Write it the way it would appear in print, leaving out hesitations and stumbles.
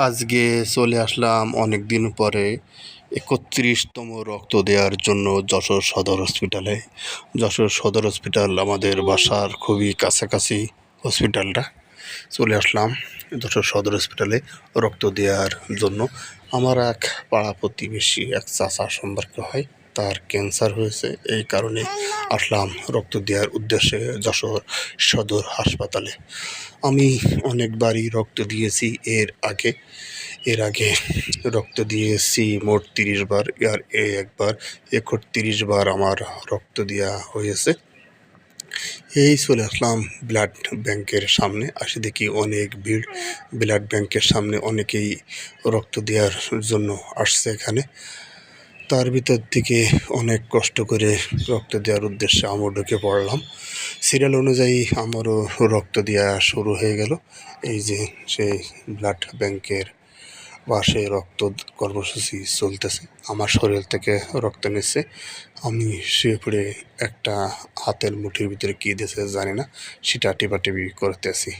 আজকে চলে আসলাম অনেক দিন পরে ৩১তম রক্ত দেওয়ার জন্য যশোর সদর হসপিটালে। যশোর সদর হসপিটাল আমাদের বাসার খুবই কাছাকাছি। হসপিটালটা চলে আসলাম যশোর সদর হসপিটালে রক্ত দেওয়ার জন্য। আমার এক পাড়া প্রতিবেশী এক চাচা সম্পর্ক হয়, তার ক্যান্সার হয়েছে, এই কারণে আসলাম রক্ত দেওয়ার উদ্দেশ্যে যশোর সদর হাসপাতালে। আমি অনেকবারই রক্ত দিয়েছি এর আগে রক্ত দিয়েছি মোট ৩০ বার, আর একবার ৩১ বার আমার রক্ত দেওয়া হয়েছে। এই চলে আসলাম ব্লাড ব্যাংকের সামনে, আসে দেখি অনেক ভিড়। ব্লাড ব্যাংকের সামনে অনেকেই রক্ত দেওয়ার জন্য আসছে এখানে। তার ভিতর থেকে অনেক কষ্ট করে রক্ত দেওয়ার উদ্দেশ্যে আমিও ঢুকে পড়লাম। সিরিয়াল অনুযায়ী আমারও রক্ত দেওয়া শুরু হয়ে গেল। এই যে সেই ব্লাড ব্যাংকের পাশে রক্ত কর্মসূচি চলতেছে। আমার শরীর থেকে রক্ত নিচ্ছে। আমি শুয়ে পড়ে একটা হাতের মুঠির ভিতরে কী দিয়েছে জানি না, সেটা টিপাটিপি করতেছি।